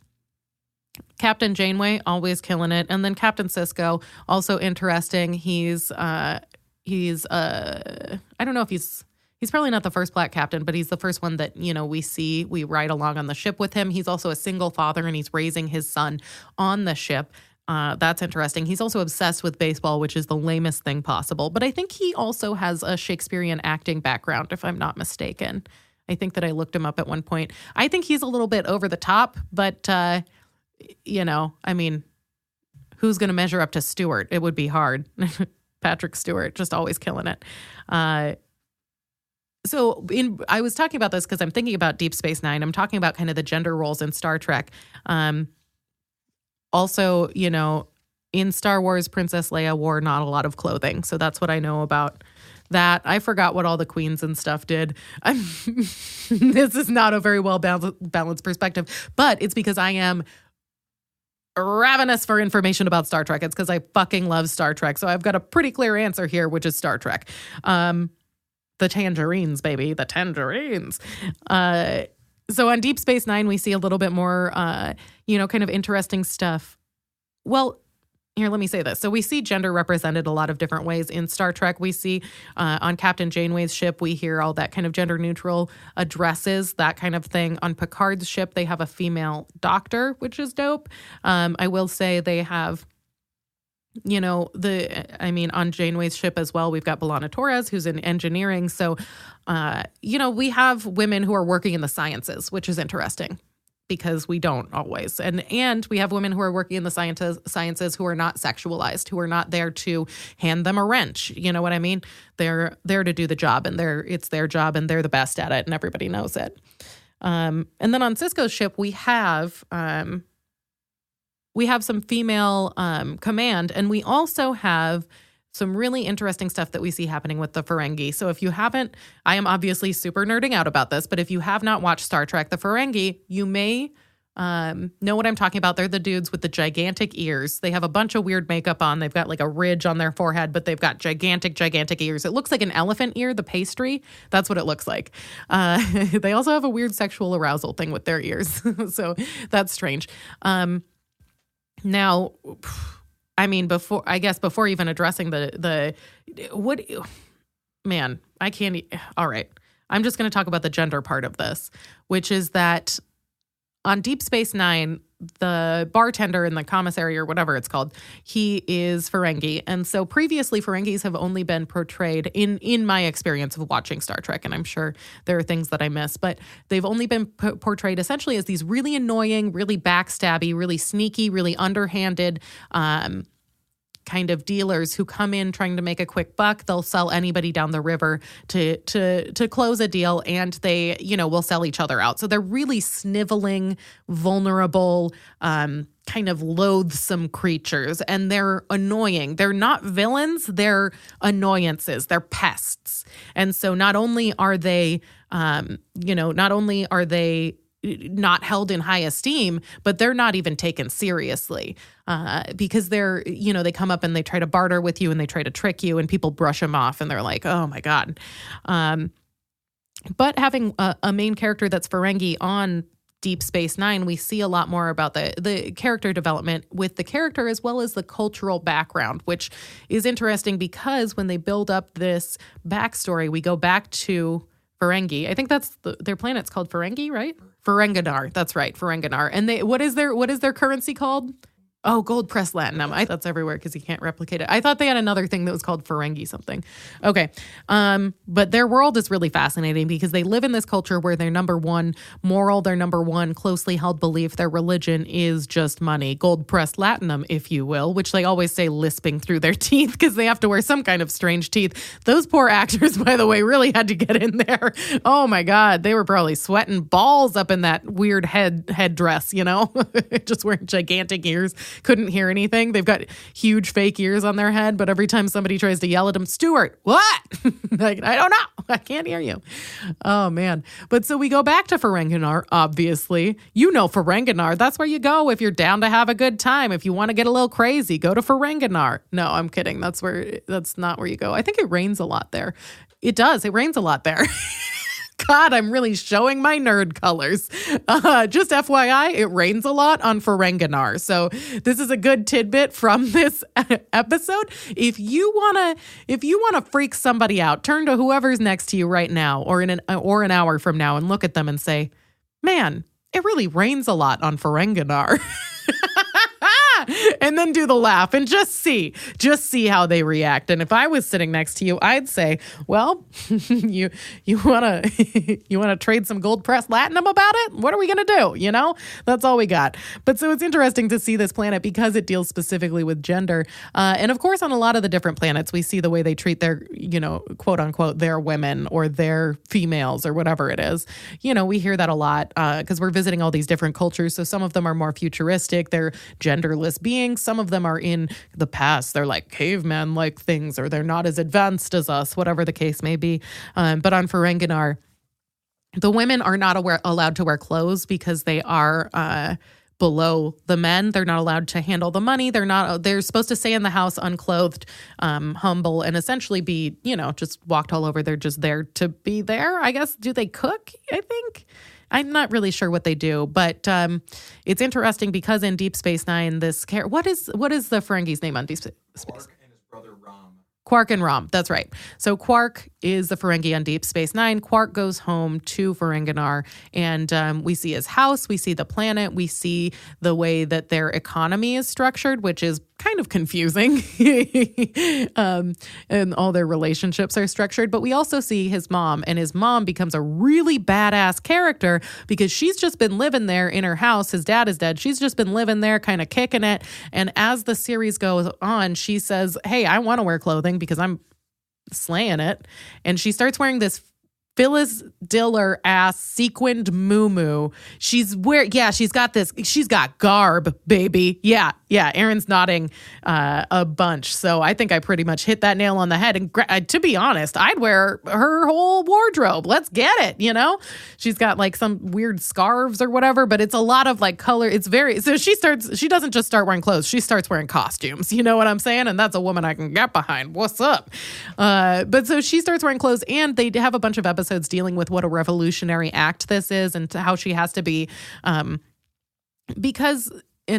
Captain Janeway, always killing it. And then Captain Sisko, also interesting. He's I don't know if he's probably not the first black captain, but he's the first one that, we ride along on the ship with him. He's also a single father and he's raising his son on the ship. That's interesting. He's also obsessed with baseball, which is the lamest thing possible. But I think he also has a Shakespearean acting background, if I'm not mistaken. I think that I looked him up at one point. I think he's a little bit over the top, but, you know, I mean, who's going to measure up to Stewart? It would be hard. Patrick Stewart, just always killing it. I was talking about this because I'm thinking about Deep Space Nine. I'm talking about kind of the gender roles in Star Trek. Also, you know, in Star Wars, Princess Leia wore not a lot of clothing. So that's what I know about that. I forgot what all the queens and stuff did. This is not a very well balanced perspective, but it's because I am ravenous for information about Star Trek. It's because I fucking love Star Trek. So I've got a pretty clear answer here, which is Star Trek. The tangerines, baby, the tangerines. So on Deep Space Nine, we see a little bit more, you know, kind of interesting stuff. Well, here, let me say this. So we see gender represented a lot of different ways in Star Trek. We see on Captain Janeway's ship, we hear all that kind of gender neutral addresses, that kind of thing. On Picard's ship, they have a female doctor, which is dope. I will say they have, you know, on Janeway's ship as well, we've got B'Elanna Torres, who's in engineering. So, you know, we have women who are working in the sciences, which is interesting, because we don't always. And we have women who are working in the sciences who are not sexualized, who are not there to hand them a wrench. You know what I mean? They're there to do the job, and it's their job, and they're the best at it, and everybody knows it. And then on Sisko's ship, we have some female command, and we also have some really interesting stuff that we see happening with the Ferengi. So if you haven't, I am obviously super nerding out about this, but if you have not watched Star Trek, the Ferengi, you may know what I'm talking about. They're the dudes with the gigantic ears. They have a bunch of weird makeup on. They've got like a ridge on their forehead, but they've got gigantic ears. It looks like an elephant ear, the pastry. That's what it looks like. They also have a weird sexual arousal thing with their ears. So that's strange. Now, I mean, before even addressing all right. I'm just going to talk about the gender part of this, which is that on Deep Space Nine, the bartender in the commissary or whatever it's called, he is Ferengi. And so previously Ferengis have only been portrayed in my experience of watching Star Trek. And I'm sure there are things that I miss, but they've only been portrayed essentially as these really annoying, really backstabby, really sneaky, really underhanded, kind of dealers who come in trying to make a quick buck. They'll sell anybody down the river to close a deal, and they, you know, will sell each other out. So they're really sniveling, vulnerable, kind of loathsome creatures, and they're annoying. They're not villains, they're annoyances, they're pests. And so not only are they not held in high esteem, but they're not even taken seriously because they're, you know, they come up and they try to barter with you and they try to trick you, and people brush them off and they're like, oh my God. But having a main character that's Ferengi on Deep Space Nine, we see a lot more about the character development with the character as well as the cultural background, which is interesting because when they build up this backstory, we go back to Ferengi. I think that's their planet's called Ferengi, right? Ferenginar. That's right, Ferenginar. And what is their currency called? Oh, gold pressed latinum. That's everywhere because you can't replicate it. I thought they had another thing that was called Ferengi something. Okay. But their world is really fascinating because they live in this culture where their number one moral, their number one closely held belief, their religion is just money. Gold pressed latinum, if you will, which they always say lisping through their teeth because they have to wear some kind of strange teeth. Those poor actors, by the way, really had to get in there. Oh my God. They were probably sweating balls up in that weird headdress, you know, just wearing gigantic ears. Couldn't hear anything. They've got huge fake ears on their head, but every time somebody tries to yell at them, Stuart, what? Like, I don't know. I can't hear you. Oh, man. But so we go back to Ferenginar, obviously. You know Ferenginar. That's where you go if you're down to have a good time. If you want to get a little crazy, go to Ferenginar. No, I'm kidding. That's not where you go. I think it rains a lot there. It does. It rains a lot there. God, I'm really showing my nerd colors. Just FYI, it rains a lot on Ferenginar. So this is a good tidbit from this episode. If you wanna freak somebody out, turn to whoever's next to you right now, or an hour from now, and look at them and say, "Man, it really rains a lot on Ferenginar." and then do the laugh and just see how they react. And if I was sitting next to you, I'd say, well, you want to trade some gold pressed latinum about it? What are we going to do? You know, that's all we got. But so it's interesting to see this planet because it deals specifically with gender. And of course, on a lot of the different planets, we see the way they treat their, you know, quote unquote, their women or their females or whatever it is. You know, we hear that a lot because we're visiting all these different cultures. So some of them are more futuristic. They're genderless beings. Some of them are in the past. They're like caveman-like things, or they're not as advanced as us, whatever the case may be. But on Ferenginar, the women are not allowed to wear clothes because they are below the men. They're not allowed to handle the money. They're supposed to stay in the house unclothed, humble, and essentially be, you know, just walked all over. They're just there to be there, I guess. Do they cook? I think. I'm not really sure what they do, but it's interesting because in Deep Space Nine, what is the Ferengi's name on Deep Space? Quark and his brother Rom. Quark and Rom, that's right. So Quark is the Ferengi on Deep Space Nine. Quark goes home to Ferenginar, and we see his house, we see the planet, we see the way that their economy is structured, which is kind of confusing, and all their relationships are structured. But we also see his mom, and his mom becomes a really badass character because she's just been living there in her house. His dad is dead. She's just been living there, kind of kicking it. And as the series goes on, she says, hey, I want to wear clothing because I'm slaying it. And she starts wearing this Phyllis Diller ass sequined muumuu. She's got garb, baby. Yeah. Aaron's nodding a bunch. So I think I pretty much hit that nail on the head. And to be honest, I'd wear her whole wardrobe. Let's get it. You know, she's got like some weird scarves or whatever, but it's a lot of like color. So she doesn't just start wearing clothes. She starts wearing costumes. You know what I'm saying? And that's a woman I can get behind. What's up? But so she starts wearing clothes, and they have a bunch of episodes dealing with what a revolutionary act this is, and how she has to be, and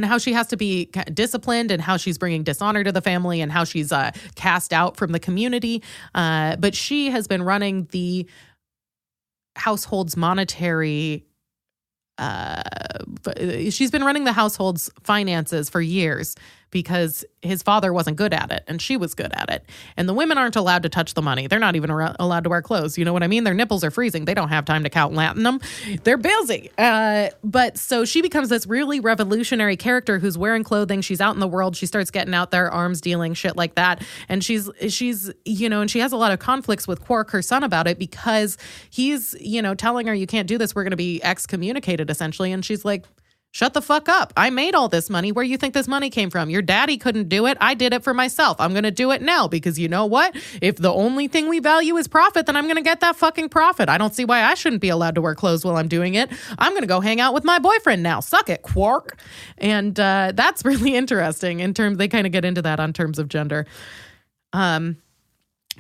how she has to be disciplined, and how she's bringing dishonor to the family, and how she's cast out from the community. But she has been running the household's monetary. She's been running the household's finances for years because his father wasn't good at it and she was good at it. And the women aren't allowed to touch the money. They're not even allowed to wear clothes. You know what I mean? Their nipples are freezing. They don't have time to count latinum. They're busy. But so she becomes this really revolutionary character who's wearing clothing. She's out in the world. She starts getting out there, arms dealing, shit like that. And she's, you know, and she has a lot of conflicts with Quark, her son, about it because he's, you know, telling her, you can't do this. We're going to be excommunicated, essentially. And she's like, shut the fuck up. I made all this money. Where you think this money came from? Your daddy couldn't do it. I did it for myself. I'm going to do it now because you know what? If the only thing we value is profit, then I'm going to get that fucking profit. I don't see why I shouldn't be allowed to wear clothes while I'm doing it. I'm going to go hang out with my boyfriend now. Suck it, Quark. And that's really interesting in terms, they kind of get into that on terms of gender. But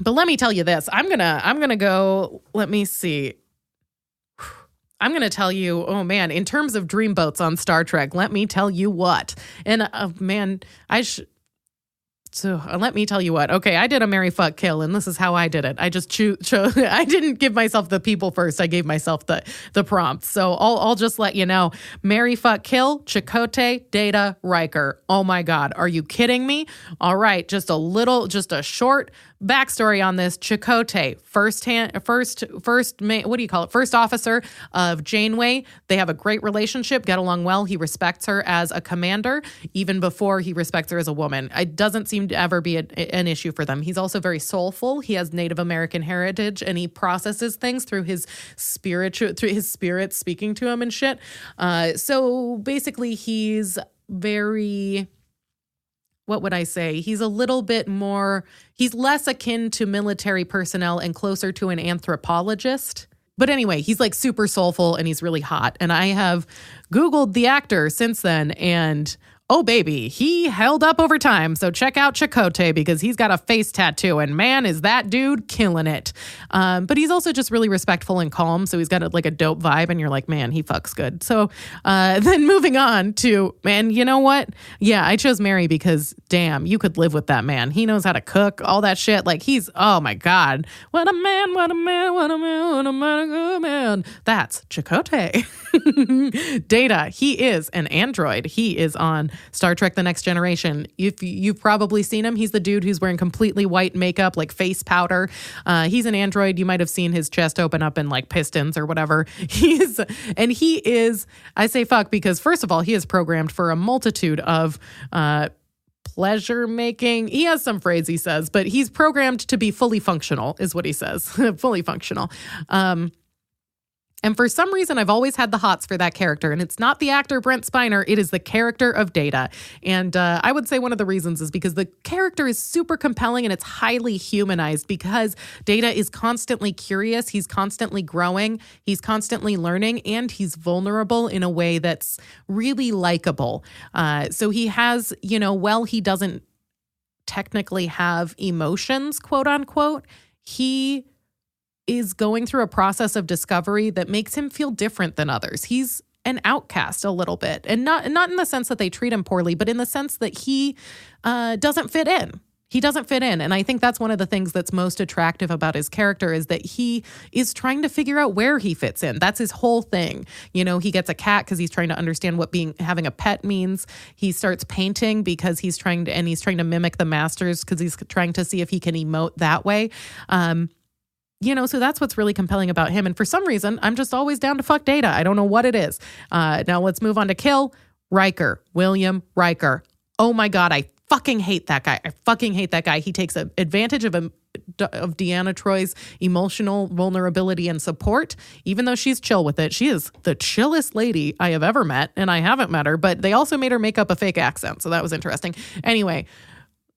let me tell you this. I'm going to go, let me see. I'm going to tell you, oh man, in terms of dreamboats on Star Trek, let me tell you what. And man, let me tell you what. Okay, I did a marry, fuck, kill, and this is how I did it. I just chose. I didn't give myself the people first. I gave myself the prompt. So I'll just let you know. Marry, fuck, kill, Chakotay, Data, Riker. Oh my God, are you kidding me? All right, just a short backstory on this. Chakotay, first officer of Janeway. They have a great relationship, get along well. He respects her as a commander, even before he respects her as a woman. It doesn't seem to ever be an issue for them. He's also very soulful. He has Native American heritage, and he processes things through his spirit speaking to him and shit. So basically, he's very, what would I say? He's a little bit more, he's less akin to military personnel and closer to an anthropologist. But anyway, he's like super soulful and he's really hot. And I have Googled the actor since then, and oh baby, he held up over time. So check out Chakotay because he's got a face tattoo, and man, is that dude killing it. But he's also just really respectful and calm. So he's got a dope vibe, and you're like, man, he fucks good. So then moving on to, man, you know what? Yeah, I chose Mary because damn, you could live with that man. He knows how to cook, all that shit. Like he's, oh my God, what a man, what a man, what a man, what a man, good man. That's Chakotay. Data, he is an android. He is on Star Trek The Next Generation. You've probably seen him. He's the dude who's wearing completely white makeup, like face powder. He's an android. You might have seen his chest open up in like pistons or whatever. He is, I say fuck because first of all, he is programmed for a multitude of pleasure making. He has some phrase he says, but he's programmed to be fully functional is what he says. Fully functional. And for some reason, I've always had the hots for that character. And it's not the actor Brent Spiner. It is the character of Data. And I would say one of the reasons is because the character is super compelling and it's highly humanized because Data is constantly curious. He's constantly growing. He's constantly learning. And he's vulnerable in a way that's really likable. So he has, while he doesn't technically have emotions, quote unquote, he is going through a process of discovery that makes him feel different than others. He's an outcast a little bit, and not in the sense that they treat him poorly, but in the sense that he doesn't fit in. He doesn't fit in. And I think that's one of the things that's most attractive about his character is that he is trying to figure out where he fits in. That's his whole thing. He gets a cat because he's trying to understand what having a pet means. He starts painting because he's trying to mimic the masters because he's trying to see if he can emote that way. So that's what's really compelling about him. And for some reason, I'm just always down to fuck Data. I don't know what it is. Now let's move on to kill Riker, William Riker. Oh my God, I fucking hate that guy. I fucking hate that guy. He takes advantage of Deanna Troy's emotional vulnerability and support, even though she's chill with it. She is the chillest lady I have ever met, and I haven't met her, but they also made her make up a fake accent, so that was interesting. Anyway,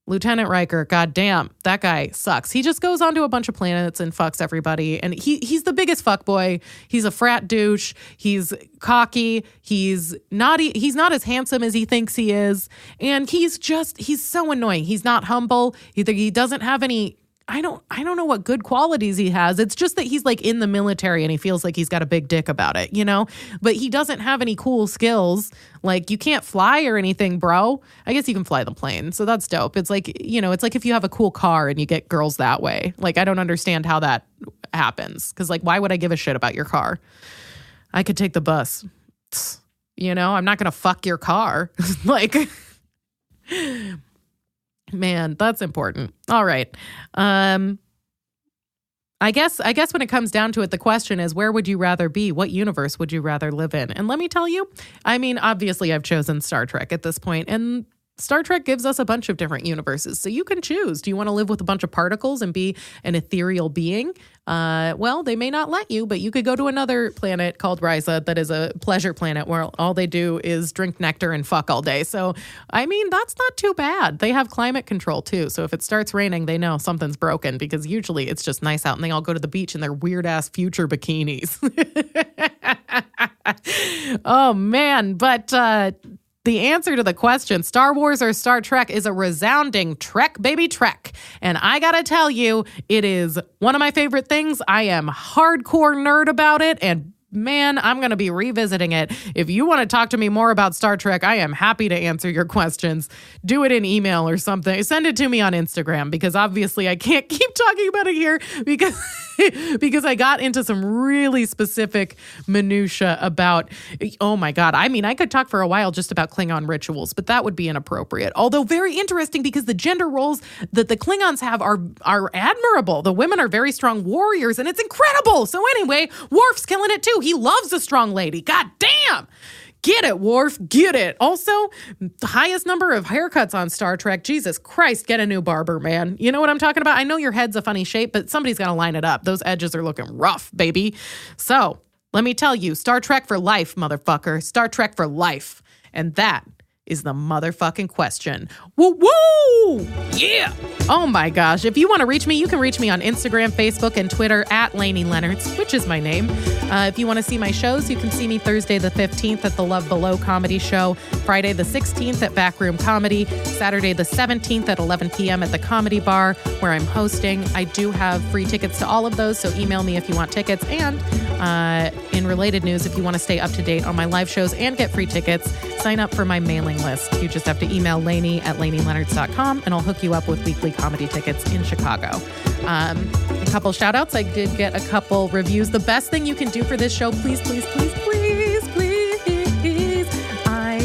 Lieutenant Riker, goddamn, that guy sucks. He just goes onto a bunch of planets and fucks everybody. And he's the biggest fuckboy. He's a frat douche. He's cocky. He's not as handsome as he thinks he is. And he's so annoying. He's not humble. He doesn't have any, I don't know what good qualities he has. It's just that he's like in the military and he feels like he's got a big dick about it, but he doesn't have any cool skills. Like you can't fly or anything, bro. I guess you can fly the plane. So that's dope. It's like, it's like if you have a cool car and you get girls that way. Like, I don't understand how that happens. Cause like, why would I give a shit about your car? I could take the bus, I'm not going to fuck your car. Like, man, that's important. All right. I guess when it comes down to it, the question is, where would you rather be? What universe would you rather live in? And let me tell you, obviously I've chosen Star Trek at this point, and Star Trek gives us a bunch of different universes. So you can choose. Do you want to live with a bunch of particles and be an ethereal being? Well, they may not let you, but you could go to another planet called Risa that is a pleasure planet where all they do is drink nectar and fuck all day. So, that's not too bad. They have climate control too. So if it starts raining, they know something's broken because usually it's just nice out and they all go to the beach in their weird ass future bikinis. Oh man. But, the answer to the question, Star Wars or Star Trek, is a resounding Trek, baby, Trek. And I gotta tell you, it is one of my favorite things. I am hardcore nerd about it, and man, I'm going to be revisiting it. If you want to talk to me more about Star Trek, I am happy to answer your questions. Do it in email or something. Send it to me on Instagram because obviously I can't keep talking about it here because I got into some really specific minutia about, oh my God. I could talk for a while just about Klingon rituals, but that would be inappropriate. Although very interesting because the gender roles that the Klingons have are admirable. The women are very strong warriors and it's incredible. So anyway, Worf's killing it too. He loves a strong lady. God damn. Get it, Worf. Get it. Also, the highest number of haircuts on Star Trek. Jesus Christ, get a new barber, man. You know what I'm talking about? I know your head's a funny shape, but somebody's got to line it up. Those edges are looking rough, baby. So, let me tell you, Star Trek for life, motherfucker. Star Trek for life. And that is the motherfucking question. Woo woo! Yeah! Oh my gosh. If you want to reach me, you can reach me on Instagram, Facebook, and Twitter at Lainie Leonards, which is my name. If you want to see my shows, you can see me Thursday the 15th at the Love Below Comedy Show, Friday the 16th at Backroom Comedy, Saturday the 17th at 11 p.m. at the Comedy Bar, where I'm hosting. I do have free tickets to all of those, so email me if you want tickets. And in related news, if you want to stay up to date on my live shows and get free tickets, sign up for my mailing list. You just have to email Lainie at LainieLeonards.com, and I'll hook you up with weekly comedy tickets in Chicago. A couple shout outs. I did get a couple reviews. The best thing you can do for this show, please, please, please, please, please, I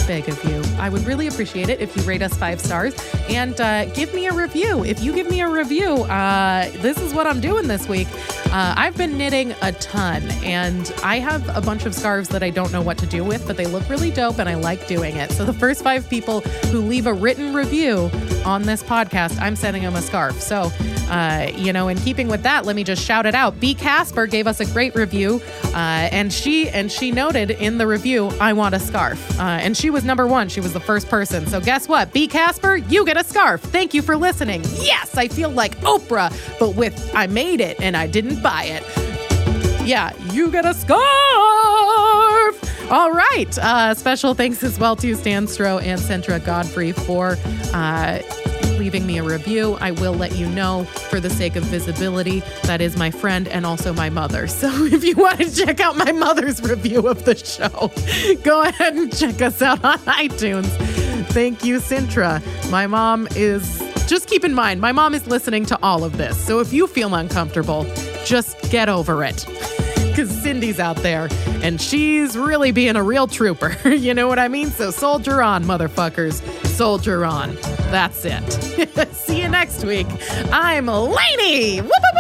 beg of you. I would really appreciate it if you rate us 5 stars and give me a review. If you give me a review, this is what I'm doing this week. I've been knitting a ton, and I have a bunch of scarves that I don't know what to do with, but they look really dope, and I like doing it. So the first 5 people who leave a written review on this podcast, I'm sending them a scarf. So, in keeping with that, let me just shout it out. B. Casper gave us a great review, and she noted in the review, I want a scarf. And she was number 1. She was the first person. So guess what? B. Casper, you get a scarf. Thank you for listening. Yes, I feel like Oprah, but with I made it and I didn't buy it. Yeah, you get a scarf. All right. Special thanks as well to Stan Stroh and Centra Godfrey for leaving me a review. I will let you know, for the sake of visibility, that is my friend and also my mother. So if you want to check out my mother's review of the show, go ahead and check us out on iTunes. Thank you, Sintra. My mom is, just keep in mind, my mom is listening to all of this. So if you feel uncomfortable, just get over it. Because Cindy's out there, and she's really being a real trooper. You know what I mean? So soldier on, motherfuckers. Soldier on. That's it. See you next week. I'm Lainie. Whoop!